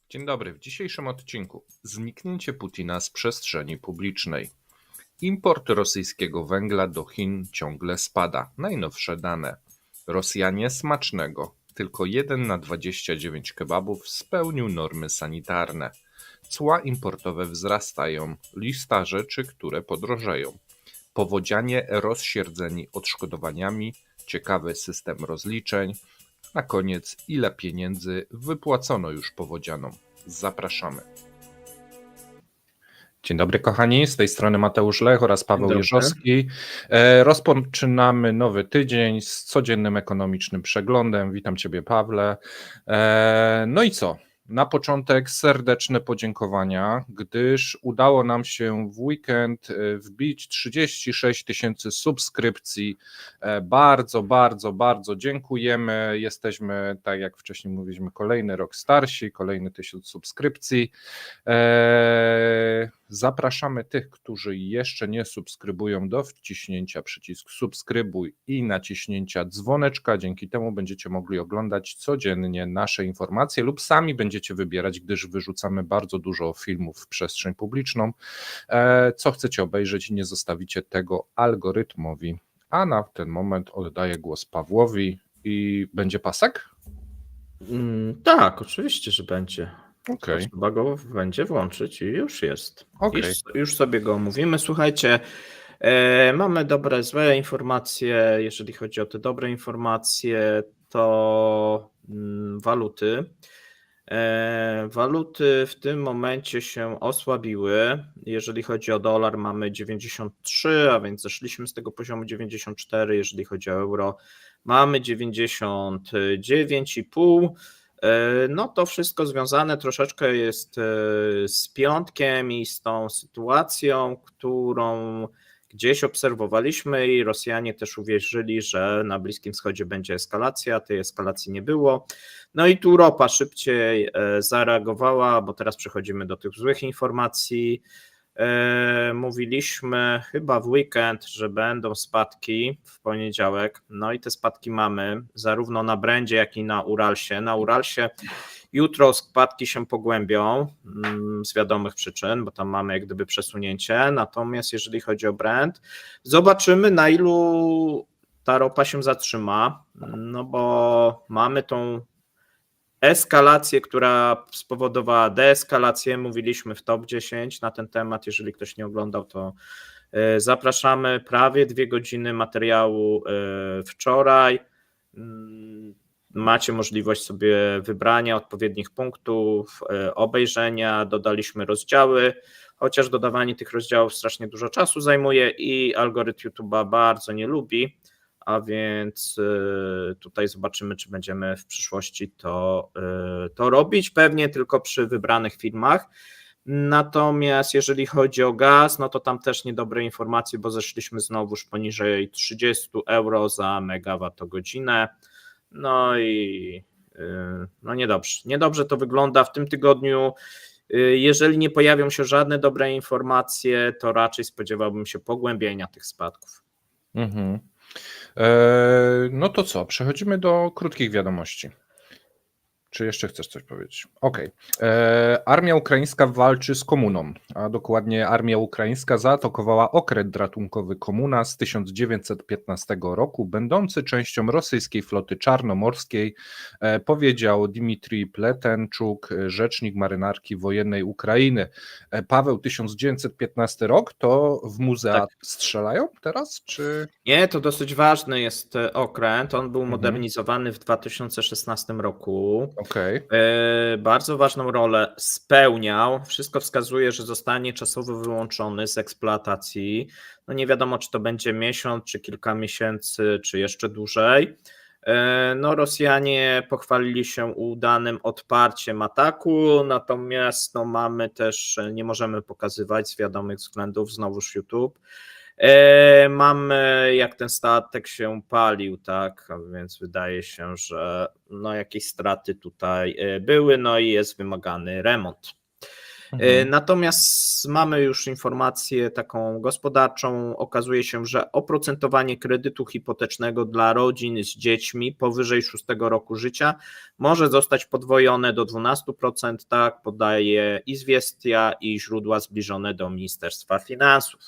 Dzień dobry. W dzisiejszym odcinku zniknięcie Putina z przestrzeni publicznej. Import rosyjskiego węgla do Chin ciągle spada. Najnowsze dane. Rosjanie smacznego. Tylko 1 na 29 kebabów spełnił normy sanitarne. Cła importowe wzrastają. Lista rzeczy, które podrożeją. Powodzianie rozsierdzeni odszkodowaniami. Ciekawy system rozliczeń. Na koniec, ile pieniędzy wypłacono już powodzianom? Zapraszamy. Dzień dobry kochani, z tej strony Mateusz Lech oraz Paweł Jeżowski. Rozpoczynamy nowy tydzień z codziennym ekonomicznym przeglądem. Witam Ciebie, Pawle. No i co? Na początek serdeczne podziękowania, gdyż udało nam się w weekend wbić 36 000 subskrypcji. Bardzo, bardzo, bardzo dziękujemy. Jesteśmy, tak jak wcześniej mówiliśmy, kolejny rok starsi, kolejny 1000 subskrypcji. Zapraszamy tych, którzy jeszcze nie subskrybują, do wciśnięcia przycisku subskrybuj i naciśnięcia dzwoneczka. Dzięki temu będziecie mogli oglądać codziennie nasze informacje lub sami będziecie wybierać, gdyż wyrzucamy bardzo dużo filmów w przestrzeń publiczną. Co chcecie obejrzeć i nie zostawicie tego algorytmowi. A na ten moment oddaję głos Pawłowi i będzie pasek? Tak, oczywiście, że będzie. Okej. Trzeba go będzie włączyć i już jest. Okej. Już sobie go omówimy. Słuchajcie, mamy dobre, złe informacje. Jeżeli chodzi o te dobre informacje, to waluty. Waluty w tym momencie się osłabiły. Jeżeli chodzi o dolar, mamy 93, a więc zeszliśmy z tego poziomu 94. Jeżeli chodzi o euro, mamy 99,5. No to wszystko związane troszeczkę jest z piątkiem i z tą sytuacją, którą gdzieś obserwowaliśmy i Rosjanie też uwierzyli, że na Bliskim Wschodzie będzie eskalacja, tej eskalacji nie było. No i tu ropa szybciej zareagowała, bo teraz przechodzimy do tych złych informacji. Mówiliśmy chyba w weekend, że będą spadki w poniedziałek, no i te spadki mamy zarówno na Brendzie, jak i na Uralsie. Na Uralsie jutro spadki się pogłębią z wiadomych przyczyn, bo tam mamy jak gdyby przesunięcie, natomiast jeżeli chodzi o Brent, zobaczymy, na ilu ta ropa się zatrzyma, no bo mamy tą eskalację, która spowodowała deeskalację. Mówiliśmy w top 10 na ten temat. Jeżeli ktoś nie oglądał, to zapraszamy. Prawie 2 godziny materiału wczoraj. Macie możliwość sobie wybrania odpowiednich punktów, obejrzenia. Dodaliśmy rozdziały, chociaż dodawanie tych rozdziałów strasznie dużo czasu zajmuje i algorytm YouTube'a bardzo nie lubi. A więc tutaj zobaczymy, czy będziemy w przyszłości to robić, pewnie tylko przy wybranych filmach. Natomiast jeżeli chodzi o gaz, no to tam też niedobre informacje, bo zeszliśmy znowuż poniżej 30 euro za megawattogodzinę. No i no niedobrze. Niedobrze to wygląda w tym tygodniu. Jeżeli nie pojawią się żadne dobre informacje, to raczej spodziewałbym się pogłębienia tych spadków. No to co? Przechodzimy do krótkich wiadomości. Czy jeszcze chcesz coś powiedzieć? Okej. Armia ukraińska walczy z komuną, a dokładnie armia ukraińska zaatakowała okręt ratunkowy Komuna z 1915 roku, będący częścią rosyjskiej floty czarnomorskiej, powiedział Dmitrij Pletenczuk, rzecznik marynarki wojennej Ukrainy. Paweł, 1915 rok, to w muzea Tak. strzelają teraz, czy? Nie, to dosyć ważny jest okręt. On był modernizowany w 2016 roku. Okej. Bardzo ważną rolę spełniał. Wszystko wskazuje, że zostanie czasowo wyłączony z eksploatacji. No nie wiadomo, czy to będzie miesiąc, czy kilka miesięcy, czy jeszcze dłużej. No Rosjanie pochwalili się udanym odparciem ataku, natomiast no mamy też, nie możemy pokazywać z wiadomych względów, znowuż YouTube. Mamy, jak ten statek się palił, tak, a więc wydaje się, że no jakieś straty tutaj były, no i jest wymagany remont. Natomiast mamy już informację taką gospodarczą. Okazuje się, że oprocentowanie kredytu hipotecznego dla rodzin z dziećmi powyżej 6 roku życia może zostać podwojone do 12%, tak podaje Izwiestia i źródła zbliżone do Ministerstwa Finansów.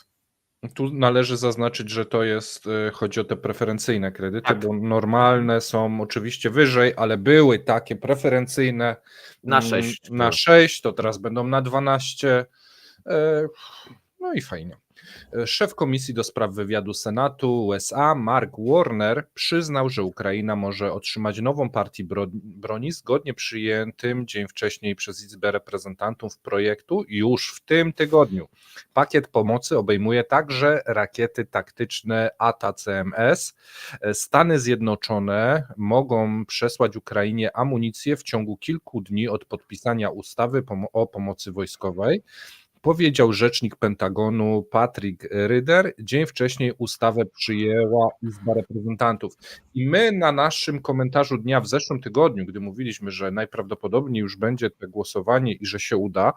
Tu należy zaznaczyć, że to jest, chodzi o te preferencyjne kredyty, Tak. bo normalne są oczywiście wyżej, ale były takie preferencyjne Na 6. na 6, to teraz będą na 12. No i fajnie. Szef Komisji do Spraw Wywiadu Senatu USA Mark Warner przyznał, że Ukraina może otrzymać nową partię broni zgodnie przyjętym dzień wcześniej przez Izbę Reprezentantów projektu już w tym tygodniu. Pakiet pomocy obejmuje także rakiety taktyczne ATACMS. Stany Zjednoczone mogą przesłać Ukrainie amunicję w ciągu kilku dni od podpisania ustawy o pomocy wojskowej. Powiedział rzecznik Pentagonu Patrick Ryder. Dzień wcześniej ustawę przyjęła Izba Reprezentantów. I my na naszym komentarzu dnia w zeszłym tygodniu, gdy mówiliśmy, że najprawdopodobniej już będzie to głosowanie i że się uda,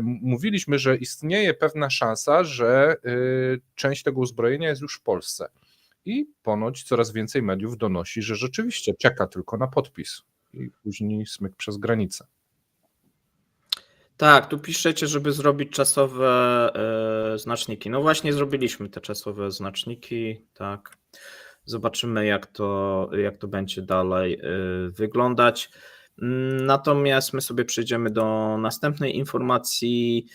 mówiliśmy, że istnieje pewna szansa, że część tego uzbrojenia jest już w Polsce. I ponoć coraz więcej mediów donosi, że rzeczywiście czeka tylko na podpis i później smyk przez granicę. Tak, tu piszecie, żeby zrobić czasowe znaczniki. No właśnie zrobiliśmy te czasowe znaczniki, tak. Zobaczymy jak to będzie dalej wyglądać. Natomiast my sobie przejdziemy do następnej informacji.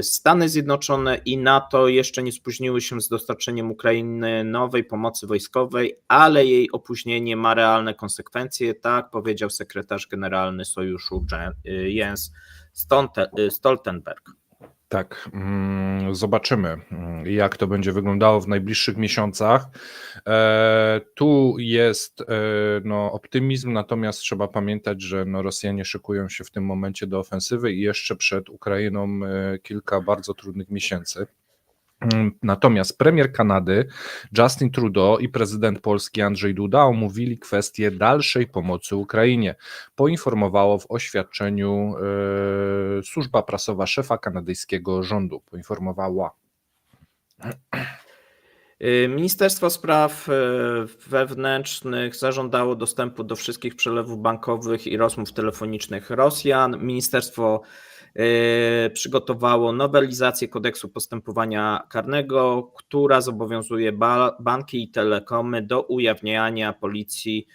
Stany Zjednoczone i NATO jeszcze nie spóźniły się z dostarczeniem Ukrainy nowej pomocy wojskowej, ale jej opóźnienie ma realne konsekwencje, tak powiedział sekretarz generalny Sojuszu Jens Stoltenberg. Tak, zobaczymy, jak to będzie wyglądało w najbliższych miesiącach. Tu jest optymizm, natomiast trzeba pamiętać, że Rosjanie szykują się w tym momencie do ofensywy i jeszcze przed Ukrainą kilka bardzo trudnych miesięcy. Natomiast premier Kanady Justin Trudeau i prezydent Polski Andrzej Duda omówili kwestię dalszej pomocy Ukrainie. Poinformowało w oświadczeniu służba prasowa szefa kanadyjskiego rządu. Poinformowała. Ministerstwo Spraw Wewnętrznych zażądało dostępu do wszystkich przelewów bankowych i rozmów telefonicznych Rosjan. Ministerstwo przygotowało nowelizację kodeksu postępowania karnego, która zobowiązuje banki i telekomy do ujawniania policji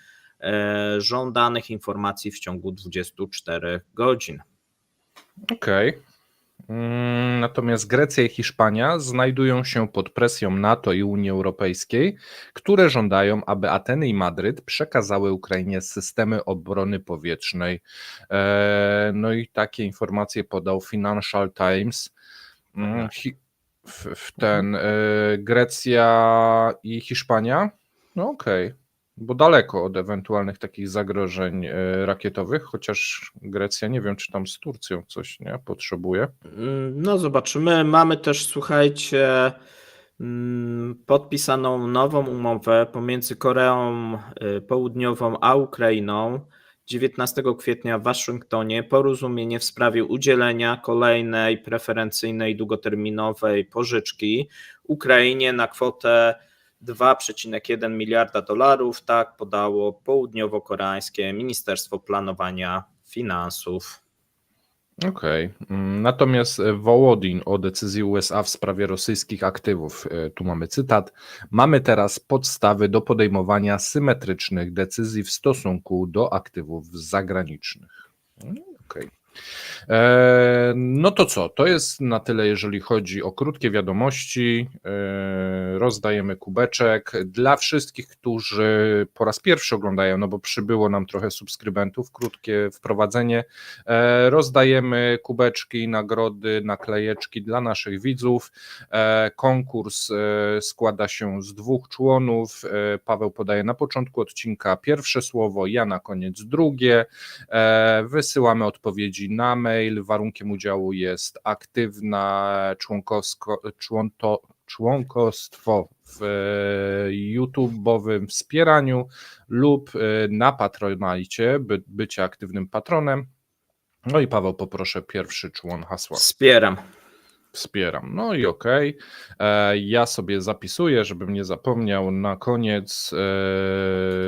żądanych informacji w ciągu 24 godzin. Okej. Natomiast Grecja i Hiszpania znajdują się pod presją NATO i Unii Europejskiej, które żądają, aby Ateny i Madryt przekazały Ukrainie systemy obrony powietrznej. No i takie informacje podał Financial Times. Grecja i Hiszpania? No okej. Bo daleko od ewentualnych takich zagrożeń rakietowych, chociaż Grecja, nie wiem, czy tam z Turcją coś nie potrzebuje. No zobaczymy. Mamy też, słuchajcie, podpisaną nową umowę pomiędzy Koreą Południową a Ukrainą. 19 kwietnia w Waszyngtonie porozumienie w sprawie udzielenia kolejnej preferencyjnej długoterminowej pożyczki Ukrainie na kwotę $2,1 miliarda, tak podało południowo-koreańskie Ministerstwo Planowania Finansów. Okej. Natomiast Wołodin o decyzji USA w sprawie rosyjskich aktywów, tu mamy cytat, mamy teraz podstawy do podejmowania symetrycznych decyzji w stosunku do aktywów zagranicznych. Okej. No to co? To jest na tyle, jeżeli chodzi o krótkie wiadomości. Rozdajemy kubeczek dla wszystkich, którzy po raz pierwszy oglądają, no bo przybyło nam trochę subskrybentów, krótkie wprowadzenie. Rozdajemy kubeczki, nagrody, naklejeczki dla naszych widzów. Konkurs składa się z 2 członów. Paweł podaje na początku odcinka pierwsze słowo, ja na koniec drugie. Wysyłamy odpowiedzi na mail. Warunkiem udziału jest aktywne członkostwo w YouTube'owym wspieraniu lub na Patronite, bycie aktywnym patronem. No i Paweł, poproszę pierwszy człon hasła. Wspieram. Wspieram. No i okej. Ja sobie zapisuję, żebym nie zapomniał na koniec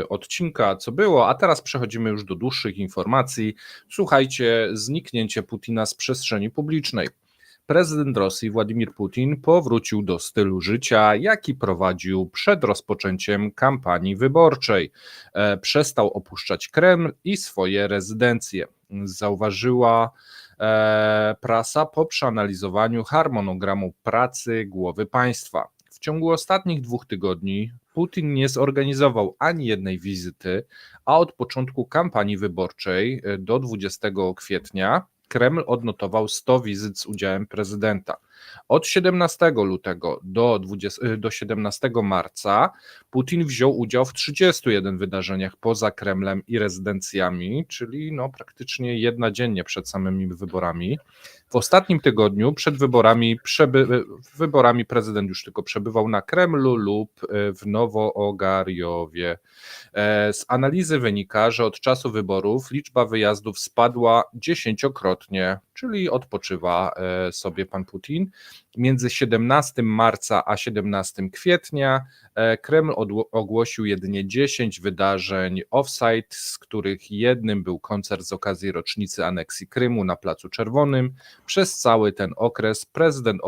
odcinka, co było, a teraz przechodzimy już do dłuższych informacji. Słuchajcie, zniknięcie Putina z przestrzeni publicznej. Prezydent Rosji Władimir Putin powrócił do stylu życia, jaki prowadził przed rozpoczęciem kampanii wyborczej. Przestał opuszczać Kreml i swoje rezydencje. Zauważyła prasa po przeanalizowaniu harmonogramu pracy głowy państwa. W ciągu ostatnich 2 tygodni Putin nie zorganizował ani jednej wizyty, a od początku kampanii wyborczej do 20 kwietnia Kreml odnotował 100 wizyt z udziałem prezydenta. Od 17 lutego do 17 marca Putin wziął udział w 31 wydarzeniach poza Kremlem i rezydencjami, czyli no praktycznie jedna dziennie przed samymi wyborami. W ostatnim tygodniu przed wyborami prezydent już tylko przebywał na Kremlu lub w Nowogarjowie. Z analizy wynika, że od czasu wyborów liczba wyjazdów spadła 10-krotnie, czyli odpoczywa sobie pan Putin. Między 17 marca a 17 kwietnia Kreml ogłosił jedynie 10 wydarzeń off-site, z których jednym był koncert z okazji rocznicy aneksji Krymu na Placu Czerwonym. Przez cały ten okres prezydent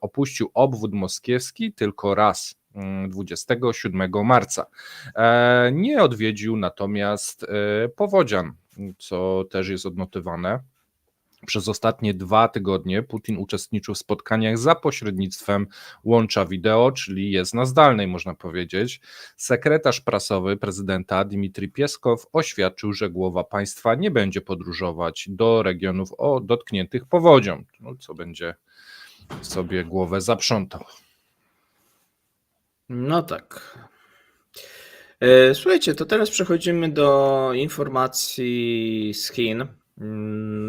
opuścił obwód moskiewski tylko raz, 27 marca. Nie odwiedził natomiast Powodzian, co też jest odnotowane. Przez ostatnie 2 tygodnie Putin uczestniczył w spotkaniach za pośrednictwem łącza wideo, czyli jest na zdalnej, można powiedzieć. Sekretarz prasowy prezydenta Dmitrij Pieskow oświadczył, że głowa państwa nie będzie podróżować do regionów dotkniętych powodzią, co będzie sobie głowę zaprzątał. No tak. Słuchajcie, to teraz przechodzimy do informacji z Chin.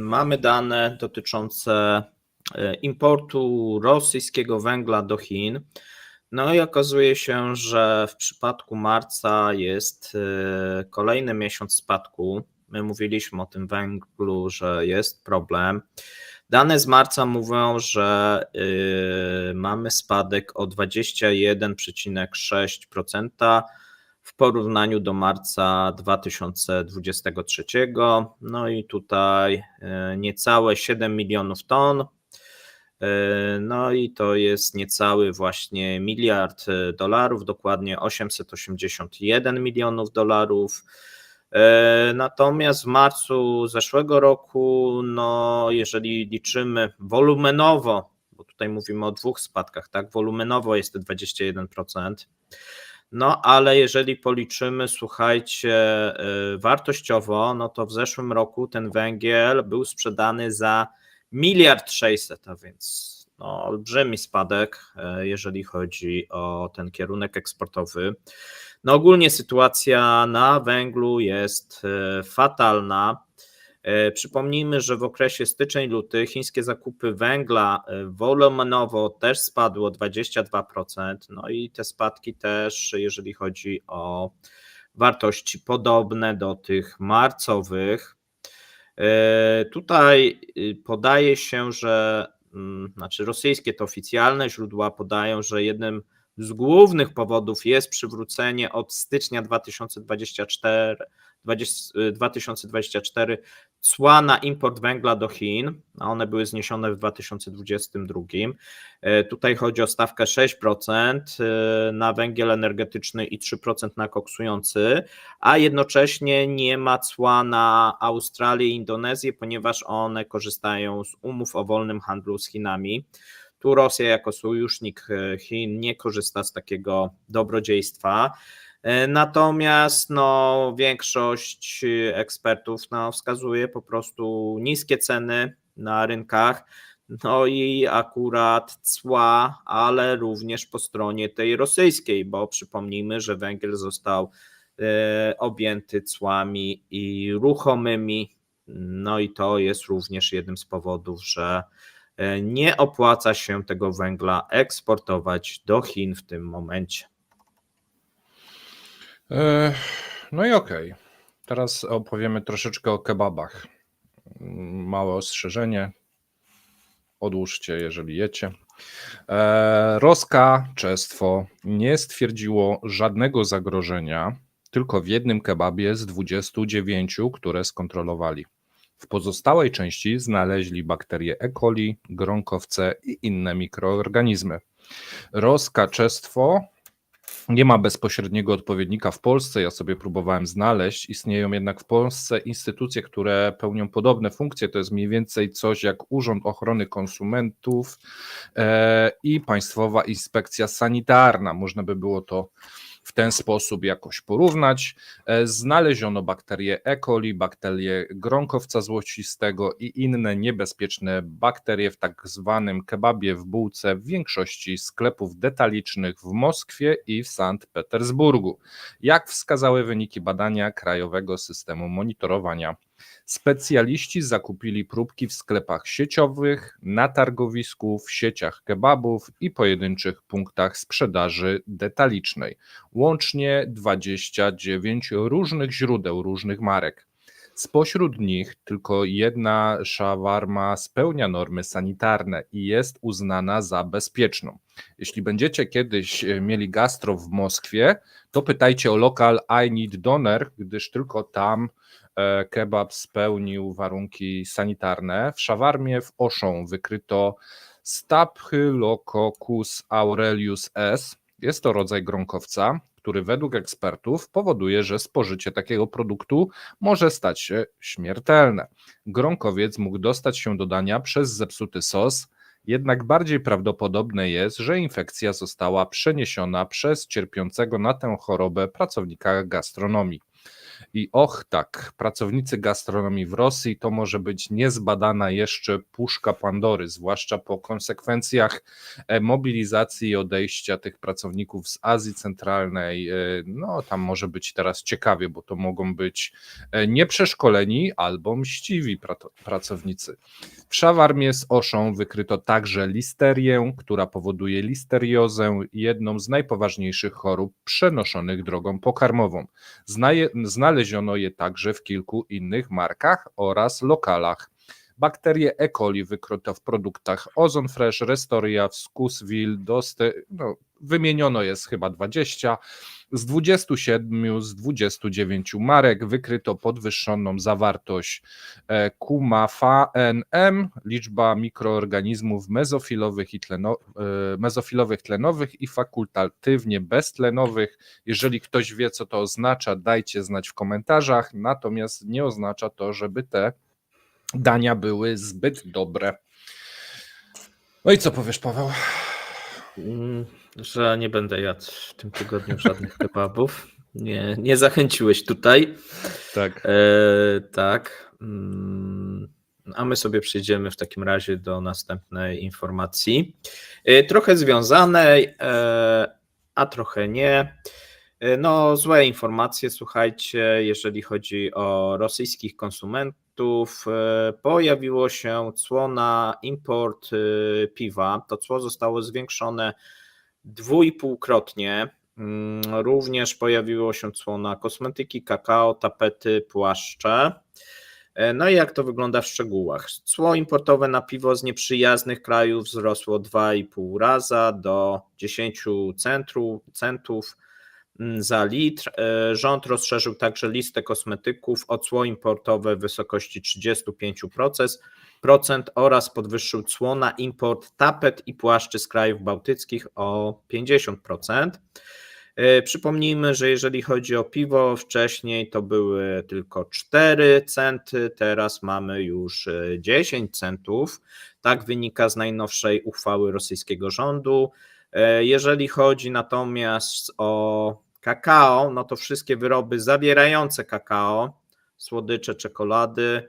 Mamy dane dotyczące importu rosyjskiego węgla do Chin. No i okazuje się, że w przypadku marca jest kolejny miesiąc spadku. My mówiliśmy o tym węglu, że jest problem. Dane z marca mówią, że mamy spadek o 21,6% w porównaniu do marca 2023. No i tutaj niecałe 7 milionów ton. No i to jest niecały właśnie miliard dolarów, dokładnie 881 milionów dolarów. Natomiast w marcu zeszłego roku, no jeżeli liczymy wolumenowo, bo tutaj mówimy o 2 spadkach, tak, wolumenowo jest to 21%, no ale jeżeli policzymy, słuchajcie, wartościowo, no to w zeszłym roku ten węgiel był sprzedany za 1,6 mld, a więc no, olbrzymi spadek, jeżeli chodzi o ten kierunek eksportowy. No ogólnie sytuacja na węglu jest fatalna. Przypomnijmy, że w okresie styczeń-luty chińskie zakupy węgla wolumenowo też spadły o 22%, no i te spadki też, jeżeli chodzi o wartości podobne do tych marcowych. Tutaj podaje się, że, znaczy rosyjskie to oficjalne źródła podają, że jednym z głównych powodów jest przywrócenie od stycznia 2024 cła na import węgla do Chin, a one były zniesione w 2022. Tutaj chodzi o stawkę 6% na węgiel energetyczny i 3% na koksujący, a jednocześnie nie ma cła na Australię i Indonezję, ponieważ one korzystają z umów o wolnym handlu z Chinami. Tu Rosja jako sojusznik Chin nie korzysta z takiego dobrodziejstwa. Natomiast no, większość ekspertów wskazuje po prostu niskie ceny na rynkach, no i akurat cła, ale również po stronie tej rosyjskiej, bo przypomnijmy, że węgiel został objęty cłami i ruchomymi, no i to jest również jednym z powodów, że nie opłaca się tego węgla eksportować do Chin w tym momencie. No i okej. Teraz opowiemy troszeczkę o kebabach. małe ostrzeżenie. Odłóżcie, jeżeli jecie. Roska Czestwo nie stwierdziło żadnego zagrożenia, tylko w jednym kebabie z 29, które skontrolowali. W pozostałej części znaleźli bakterie E. coli, gronkowce i inne mikroorganizmy. Roska Czestwo nie ma bezpośredniego odpowiednika w Polsce, ja sobie próbowałem znaleźć. Istnieją jednak w Polsce instytucje, które pełnią podobne funkcje. To jest mniej więcej coś jak Urząd Ochrony Konsumentów i Państwowa Inspekcja Sanitarna. Można by było to w ten sposób jakoś porównać. Znaleziono bakterie E. coli, bakterie gronkowca złocistego i inne niebezpieczne bakterie w tak zwanym kebabie w bułce w większości sklepów detalicznych w Moskwie i w Sankt Petersburgu, jak wskazały wyniki badania Krajowego Systemu Monitorowania. Specjaliści zakupili próbki w sklepach sieciowych, na targowisku, w sieciach kebabów i pojedynczych punktach sprzedaży detalicznej. Łącznie 29 różnych źródeł, różnych marek. Spośród nich tylko jedna szawarma spełnia normy sanitarne i jest uznana za bezpieczną. Jeśli będziecie kiedyś mieli gastro w Moskwie, to pytajcie o lokal I Need Doner, gdyż tylko tam kebab spełnił warunki sanitarne. W szawarmie w Oszą wykryto Staphylococcus aureus S. Jest to rodzaj gronkowca, który według ekspertów powoduje, że spożycie takiego produktu może stać się śmiertelne. Gronkowiec mógł dostać się do dania przez zepsuty sos, jednak bardziej prawdopodobne jest, że infekcja została przeniesiona przez cierpiącego na tę chorobę pracownika gastronomii. I och tak, pracownicy gastronomii w Rosji to może być niezbadana jeszcze puszka Pandory, zwłaszcza po konsekwencjach mobilizacji i odejścia tych pracowników z Azji Centralnej. No tam może być teraz ciekawie, bo to mogą być nieprzeszkoleni albo mściwi pracownicy. W szawarmie z Oszą wykryto także listerię, która powoduje listeriozę, jedną z najpoważniejszych chorób przenoszonych drogą pokarmową. Znaleziono je także w kilku innych markach oraz lokalach. Bakterie E. coli wykryto w produktach Ozon Fresh, Restoria, Skusville, wymieniono jest chyba 20. Z 27 z 29 marek wykryto podwyższoną zawartość kumafa-NM, liczba mikroorganizmów mezofilowych tlenowych i fakultatywnie beztlenowych. Jeżeli ktoś wie, co to oznacza, dajcie znać w komentarzach, natomiast nie oznacza to, żeby te dania były zbyt dobre. No i co powiesz, Paweł? Że nie będę jadł w tym tygodniu żadnych kebabów. Nie zachęciłeś tutaj. Tak. Tak. A my sobie przejdziemy w takim razie do następnej informacji. Trochę związanej, a trochę nie. No, złe informacje, słuchajcie, jeżeli chodzi o rosyjskich konsumentów. Pojawiło się cło na import piwa. To cło zostało zwiększone 2,5-krotnie. Również pojawiło się cło na kosmetyki, kakao, tapety, płaszcze. No i jak to wygląda w szczegółach? Cło importowe na piwo z nieprzyjaznych krajów wzrosło 2,5 raza do 10 centów za litr. Rząd rozszerzył także listę kosmetyków o cło importowe w wysokości 35% oraz podwyższył cło na import tapet i płaszczy z krajów bałtyckich o 50%. Przypomnijmy, że jeżeli chodzi o piwo, wcześniej to były tylko 4 centy, teraz mamy już 10 centów. Tak wynika z najnowszej uchwały rosyjskiego rządu. Jeżeli chodzi natomiast o kakao, no to wszystkie wyroby zawierające kakao, słodycze, czekolady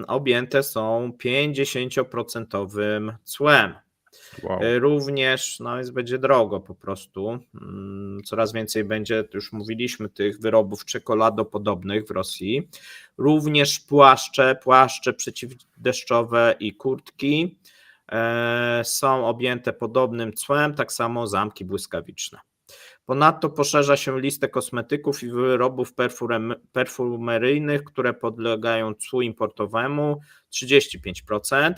objęte są 50% cłem. Wow. Również będzie drogo po prostu. Coraz więcej będzie, już mówiliśmy, tych wyrobów czekoladopodobnych w Rosji. Również płaszcze przeciwdeszczowe i kurtki są objęte podobnym cłem, tak samo zamki błyskawiczne. Ponadto poszerza się listę kosmetyków i wyrobów perfumeryjnych, które podlegają cłu importowemu 35%.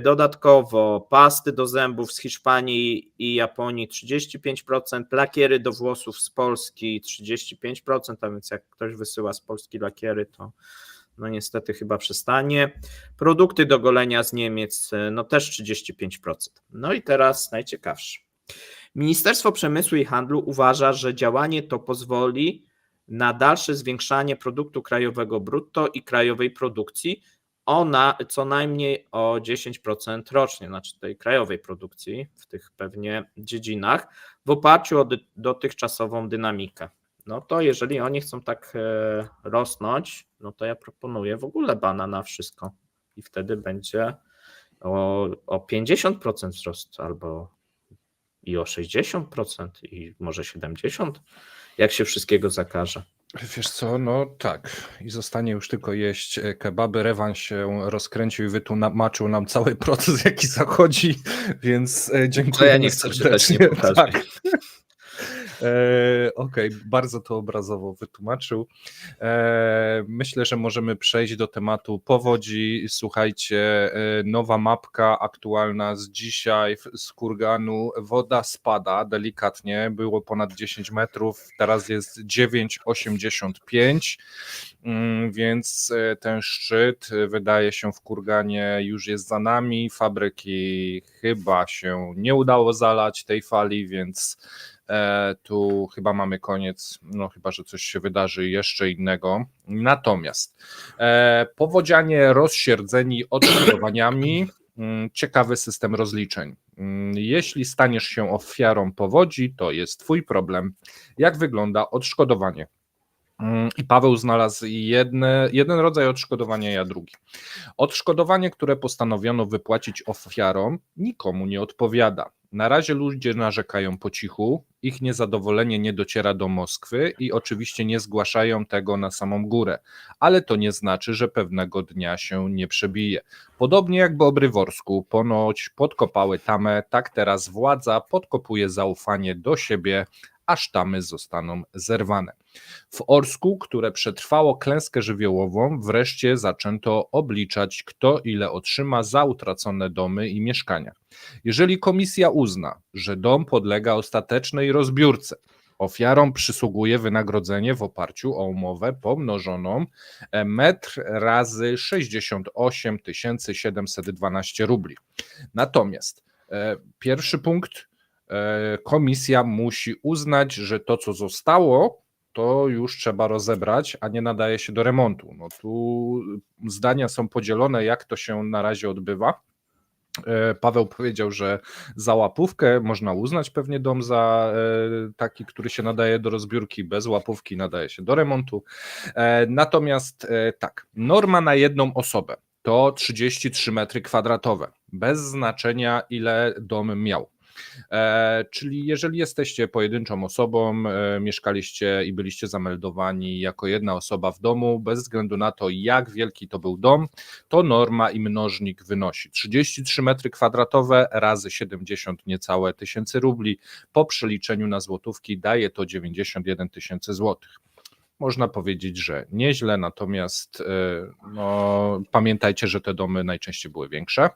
Dodatkowo pasty do zębów z Hiszpanii i Japonii 35%, lakiery do włosów z Polski 35%, a więc jak ktoś wysyła z Polski lakiery, to no niestety chyba przestanie. Produkty do golenia z Niemiec no też 35%. No i teraz najciekawsze. Ministerstwo Przemysłu i Handlu uważa, że działanie to pozwoli na dalsze zwiększanie produktu krajowego brutto i krajowej produkcji co najmniej o 10% rocznie, znaczy tej krajowej produkcji w tych pewnie dziedzinach, w oparciu o dotychczasową dynamikę. No to jeżeli oni chcą tak rosnąć, no to ja proponuję w ogóle bana na wszystko i wtedy będzie o 50% wzrost albo i o 60% i może 70%, jak się wszystkiego zakaże. Wiesz co, no tak, i zostanie już tylko jeść kebaby. Rewan się rozkręcił i wytłumaczył nam cały proces, jaki zachodzi, więc dziękuję ja nie chcę czytać, nie pokażę. Tak. Okej, bardzo to obrazowo wytłumaczył. Myślę, że możemy przejść do tematu powodzi. Słuchajcie, nowa mapka aktualna z dzisiaj z kurganu. Woda spada delikatnie, było ponad 10 metrów, teraz jest 9,85, więc ten szczyt wydaje się w kurganie już jest za nami. Fabryki chyba się nie udało zalać tej fali, więc tu chyba mamy koniec, no chyba, że coś się wydarzy jeszcze innego. Natomiast powodzianie rozsierdzeni odszkodowaniami, ciekawy system rozliczeń. Jeśli staniesz się ofiarą powodzi, to jest twój problem. Jak wygląda odszkodowanie? I Paweł znalazł jeden rodzaj odszkodowania, ja drugi. Odszkodowanie, które postanowiono wypłacić ofiarom, nikomu nie odpowiada. Na razie ludzie narzekają po cichu, ich niezadowolenie nie dociera do Moskwy i oczywiście nie zgłaszają tego na samą górę, ale to nie znaczy, że pewnego dnia się nie przebije. Podobnie jak w Obryworsku, ponoć podkopały tamę, tak teraz władza podkopuje zaufanie do siebie, aż tamy zostaną zerwane. W Orsku, które przetrwało klęskę żywiołową, wreszcie zaczęto obliczać, kto ile otrzyma za utracone domy i mieszkania. Jeżeli komisja uzna, że dom podlega ostatecznej rozbiórce, ofiarom przysługuje wynagrodzenie w oparciu o umowę pomnożoną metr razy 68 712 rubli. Natomiast pierwszy punkt, komisja musi uznać, że to, co zostało, to już trzeba rozebrać, a nie nadaje się do remontu. No tu zdania są podzielone, jak to się na razie odbywa. Paweł powiedział, że za łapówkę można uznać pewnie dom za taki, który się nadaje do rozbiórki, bez łapówki nadaje się do remontu. Natomiast tak, norma na jedną osobę to 33 metry kwadratowe, bez znaczenia ile dom miał. Czyli jeżeli jesteście pojedynczą osobą, mieszkaliście i byliście zameldowani jako jedna osoba w domu, bez względu na to, jak wielki to był dom, to norma i mnożnik wynosi 33 metry kwadratowe razy 70 niecałe tysięcy rubli. Po przeliczeniu na złotówki daje to 91 tysięcy złotych. Można powiedzieć, że nieźle, natomiast no, pamiętajcie, że te domy najczęściej były większe.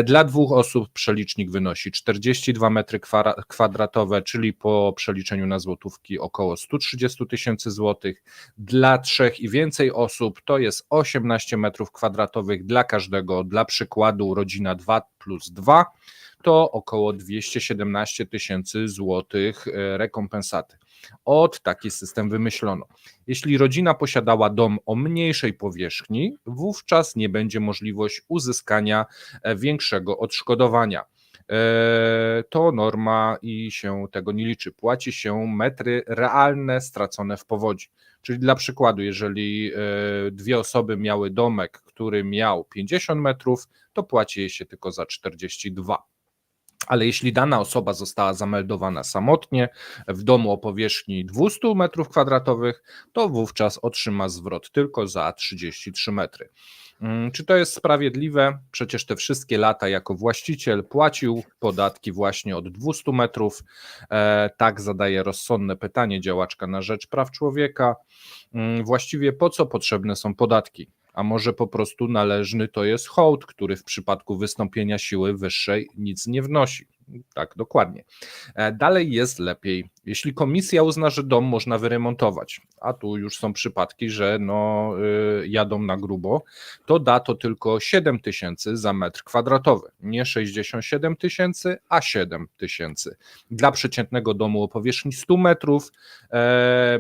Dla dwóch osób przelicznik wynosi 42 metry kwadratowe, czyli po przeliczeniu na złotówki około 130 tysięcy złotych. Dla trzech i więcej osób to jest 18 metrów kwadratowych dla każdego. Dla przykładu rodzina 2+2 to około 217 tysięcy złotych rekompensaty. Taki system wymyślono. Jeśli rodzina posiadała dom o mniejszej powierzchni, wówczas nie będzie możliwość uzyskania większego odszkodowania. To norma i się tego nie liczy. Płaci się metry realne stracone w powodzi. Czyli dla przykładu, jeżeli dwie osoby miały domek, który miał 50 metrów, to płaci je się tylko za 42. Ale jeśli dana osoba została zameldowana samotnie w domu o powierzchni 200 m2, to wówczas otrzyma zwrot tylko za 33 metry. Czy to jest sprawiedliwe? Przecież te wszystkie lata jako właściciel płacił podatki właśnie od 200 metrów. Tak zadaje rozsądne pytanie działaczka na rzecz praw człowieka. Właściwie po co potrzebne są podatki? A może po prostu należny to jest hołd, który w przypadku wystąpienia siły wyższej nic nie wnosi. Tak, dokładnie. Dalej jest lepiej. Jeśli komisja uzna, że dom można wyremontować, a tu już są przypadki, że jadą na grubo, to da to tylko 7 tysięcy za metr kwadratowy. Nie 67 tysięcy, a 7 tysięcy. Dla przeciętnego domu o powierzchni 100 metrów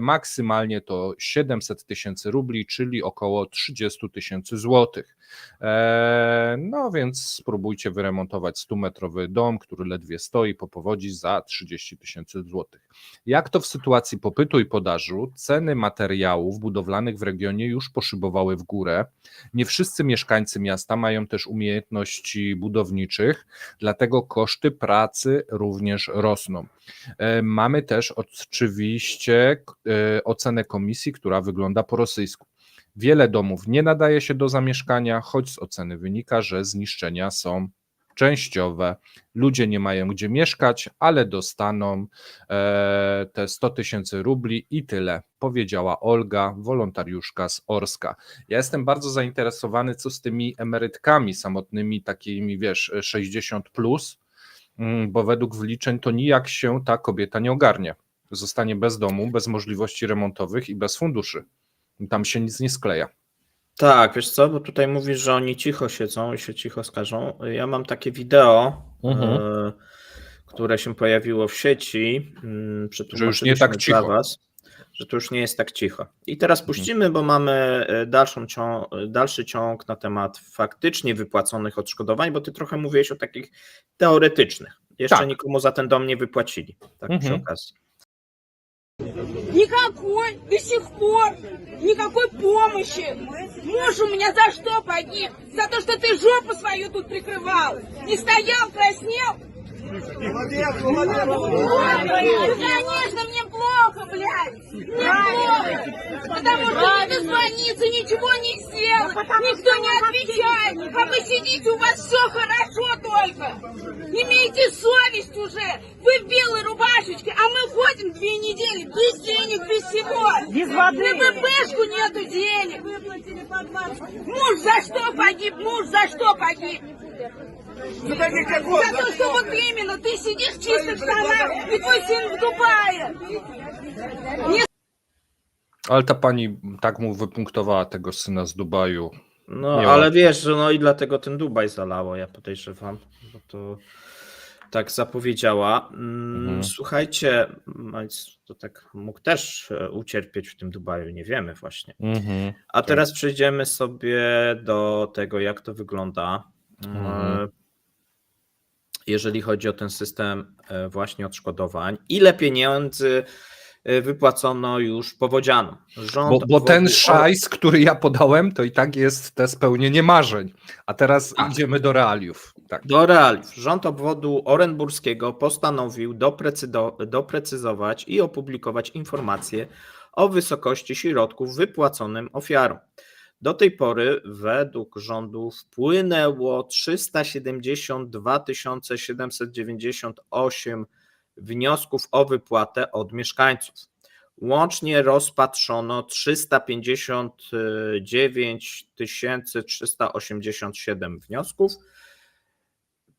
maksymalnie to 700 tysięcy rubli, czyli około 30 tysięcy złotych. No więc spróbujcie wyremontować 100-metrowy dom, który ledwie stoi po powodzi za 30 tysięcy złotych. Jak to w sytuacji popytu i podaży? Ceny materiałów budowlanych w regionie już poszybowały w górę. Nie wszyscy mieszkańcy miasta mają też umiejętności budowniczych, dlatego koszty pracy również rosną. Mamy też oczywiście ocenę komisji, która wygląda po rosyjsku. Wiele domów nie nadaje się do zamieszkania, choć z oceny wynika, że zniszczenia są częściowe. Ludzie nie mają gdzie mieszkać, ale dostaną te 100 tysięcy rubli i tyle, powiedziała Olga, wolontariuszka z Orska. Ja jestem bardzo zainteresowany, co z tymi emerytkami samotnymi, takimi 60 plus, bo według wyliczeń to nijak się ta kobieta nie ogarnie. Zostanie bez domu, bez możliwości remontowych i bez funduszy. Tam się nic nie skleja. Tak, wiesz co, bo tutaj mówisz, że oni cicho siedzą i się cicho skarżą. Ja mam takie wideo, które się pojawiło w sieci, że już nie tak cicho. dla was, że to już nie jest tak cicho. I teraz puścimy, bo mamy dalszy ciąg na temat faktycznie wypłaconych odszkodowań, bo ty trochę mówiłeś o takich teoretycznych. Jeszcze tak. Nikomu za ten dom nie wypłacili, tak przy okazji. Никакой, до сих пор, никакой помощи. Муж у меня за что погиб? За то, что ты жопу свою тут прикрывал. Не стоял, краснел. Ну, конечно, мне плохо, блядь. Мне плохо. Потому что не дозвониться, ничего не сделать. Никто не отвечает. А вы сидите, у вас все хорошо только. Имейте совесть уже. Вы в белой рубашечке, а мы ходим 2 недели без денег, без всего. Без воды. На ВПшку нету денег. Муж за что погиб? Муж за что погиб? За то, что вот именно ты сидишь в чистых штанах, и твой сын в Дубае. Ale ta pani tak mu wypunktowała tego syna z Dubaju. No, ale wiesz, że no i dlatego ten Dubaj zalało, ja podejrzewam, bo to tak zapowiedziała. Słuchajcie, to tak mógł też ucierpieć w tym Dubaju, nie wiemy właśnie. A teraz przejdziemy sobie do tego, jak to wygląda, jeżeli chodzi o ten system właśnie odszkodowań. Ile pieniędzy wypłacono już powodzianom? Bo ten szajs, który ja podałem, to i tak jest te spełnienie marzeń. A teraz idziemy do realiów. Tak. Do realiów. Rząd obwodu orenburskiego postanowił doprecyzować i opublikować informacje o wysokości środków wypłaconym ofiarom. Do tej pory według rządu wpłynęło 372 798 wniosków o wypłatę od mieszkańców. Łącznie rozpatrzono 359 387 wniosków.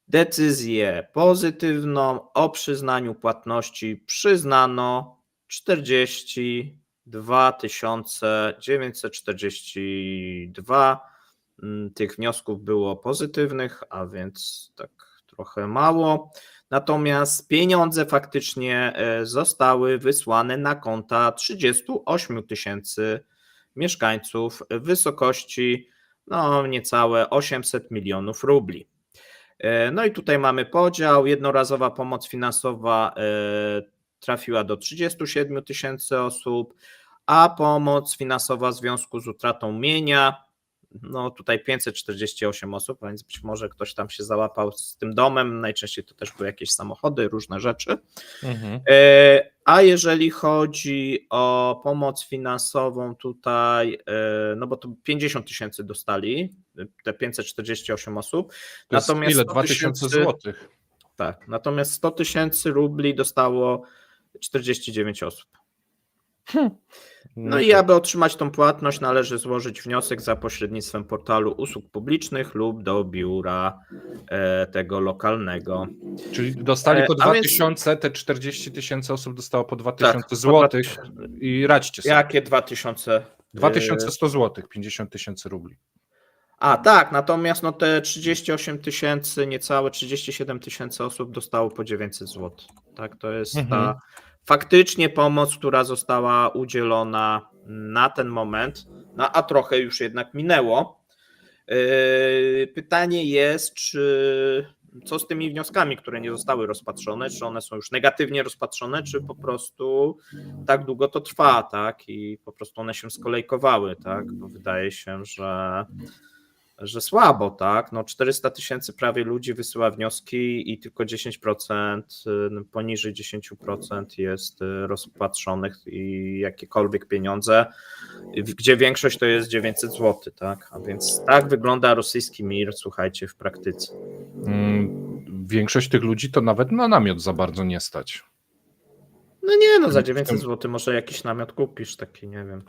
Decyzję pozytywną o przyznaniu płatności przyznano 42 942. Tych wniosków było pozytywnych, a więc tak trochę mało. Natomiast pieniądze faktycznie zostały wysłane na konta 38 tysięcy mieszkańców w wysokości niecałe 800 milionów rubli. No i tutaj mamy podział. Jednorazowa pomoc finansowa trafiła do 37 tysięcy osób, a pomoc finansowa w związku z utratą mienia no tutaj 548 osób, a więc być może ktoś tam się załapał z tym domem, najczęściej to też były jakieś samochody, różne rzeczy. A jeżeli chodzi o pomoc finansową tutaj, no bo to 50 000 dostali, te 548 osób. To jest Natomiast ile? 100 2000 000 złotych. Tak, natomiast 100 000 rubli dostało 49 osób. No i to- aby otrzymać tą płatność, należy złożyć wniosek za pośrednictwem portalu usług publicznych lub do biura tego lokalnego. Czyli dostali po a więc- 2000, te 40 000 osób dostało po 2000 Tak, po złotych i radźcie sobie. Jakie 2000? 2100 złotych, 50 000 rubli. A tak, natomiast no te 38 000, niecałe 37 000 osób dostało po 900 zł. Tak, to jest ta faktycznie pomoc, która została udzielona na ten moment, no, a trochę już jednak minęło. Pytanie jest, co z tymi wnioskami, które nie zostały rozpatrzone, czy one są już negatywnie rozpatrzone, czy po prostu tak długo to trwa, tak, i po prostu one się skolejkowały, tak, bo wydaje się, że słabo, tak, no 400 000 prawie ludzi wysyła wnioski i tylko 10%, poniżej 10% jest rozpatrzonych i jakiekolwiek pieniądze, gdzie większość to jest 900 zł, tak, a więc tak wygląda rosyjski mir, słuchajcie, w praktyce. Większość tych ludzi to nawet na namiot za bardzo nie stać. No nie, no za 900 zł może jakiś namiot kupisz, taki, nie wiem.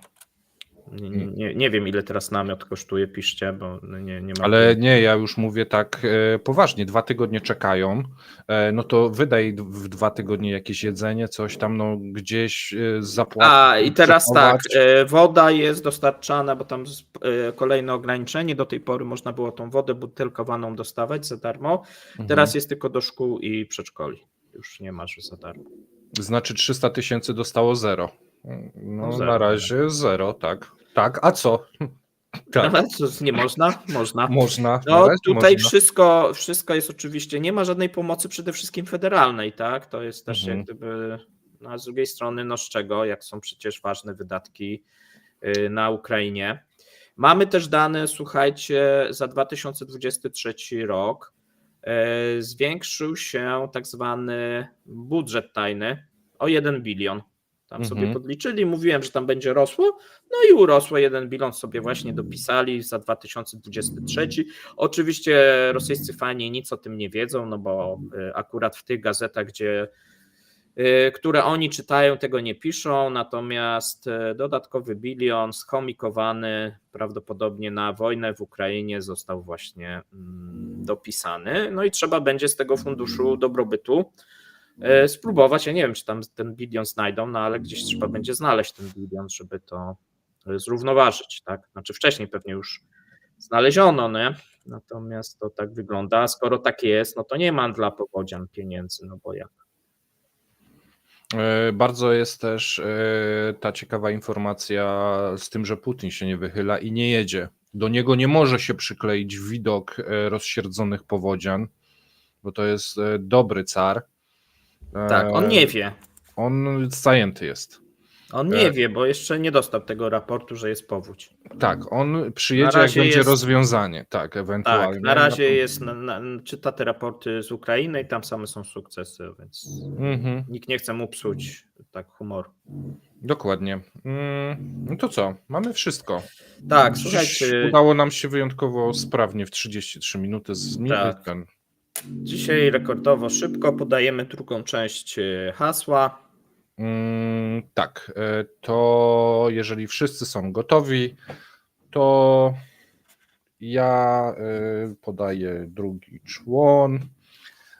Nie wiem, ile teraz namiot kosztuje, piszcie, bo nie mam. Ale nie, ja już mówię tak poważnie, 2 tygodnie czekają, no to wydaj w 2 tygodnie jakieś jedzenie, coś tam, no gdzieś zapłacić. A i teraz tak, przechować. woda jest dostarczana, bo tam kolejne ograniczenie, do tej pory można było tą wodę butelkowaną dostawać za darmo, teraz jest tylko do szkół i przedszkoli, już nie masz za darmo. Znaczy 300 000 dostało zero. No zero, na razie zero, tak. Tak, a co? Tak. No, nie można? Można. Można. na No razie tutaj można. wszystko jest oczywiście, nie ma żadnej pomocy przede wszystkim federalnej, tak? To jest też jak gdyby, no, a z drugiej strony, no z czego, jak są przecież ważne wydatki na Ukrainie. Mamy też dane, słuchajcie, za 2023 rok zwiększył się tak zwany budżet tajny o 1 bilion. Tam sobie podliczyli, mówiłem, że tam będzie rosło, no i urosło 1 bilion, sobie właśnie dopisali za 2023. Oczywiście rosyjscy fani nic o tym nie wiedzą, no bo akurat w tych gazetach, które oni czytają, tego nie piszą, natomiast dodatkowy bilion schomikowany prawdopodobnie na wojnę w Ukrainie został właśnie dopisany, no i trzeba będzie z tego funduszu dobrobytu spróbować, ja nie wiem, czy tam ten bilion znajdą, no ale gdzieś trzeba będzie znaleźć ten bilion, żeby to zrównoważyć, tak? Znaczy wcześniej pewnie już znaleziono, nie? Natomiast to tak wygląda, a skoro tak jest, no to nie ma dla powodzian pieniędzy, no bo jak? Bardzo jest też ta ciekawa informacja z tym, że Putin się nie wychyla i nie jedzie. Do niego nie może się przykleić widok rozsierdzonych powodzian, bo to jest dobry car. Tak, on nie wie. On zajęty jest. On nie wie, bo jeszcze nie dostał tego raportu, że jest powódź. Tak, on przyjedzie, jak będzie rozwiązanie. Tak, ewentualnie. Tak, na razie jest, czyta te raporty z Ukrainy i tam same są sukcesy, więc nikt nie chce mu psuć tak humoru. Dokładnie. No to co? Mamy wszystko. Tak, słuchajcie. Udało nam się wyjątkowo sprawnie w 33 minuty zmienić ten. Dzisiaj rekordowo szybko podajemy drugą część hasła. Tak, to jeżeli wszyscy są gotowi, to ja podaję drugi człon.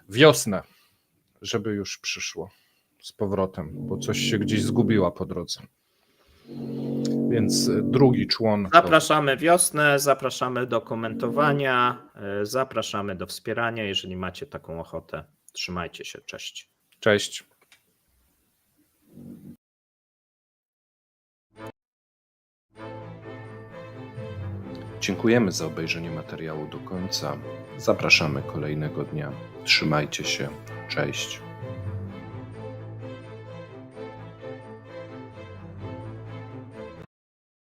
Wiosnę, żeby już przyszło z powrotem, bo coś się gdzieś zgubiła po drodze. Więc drugi człon. Zapraszamy wiosnę, zapraszamy do komentowania, zapraszamy do wspierania, jeżeli macie taką ochotę. Trzymajcie się, cześć. Cześć. Dziękujemy za obejrzenie materiału do końca. Zapraszamy kolejnego dnia. Trzymajcie się. Cześć.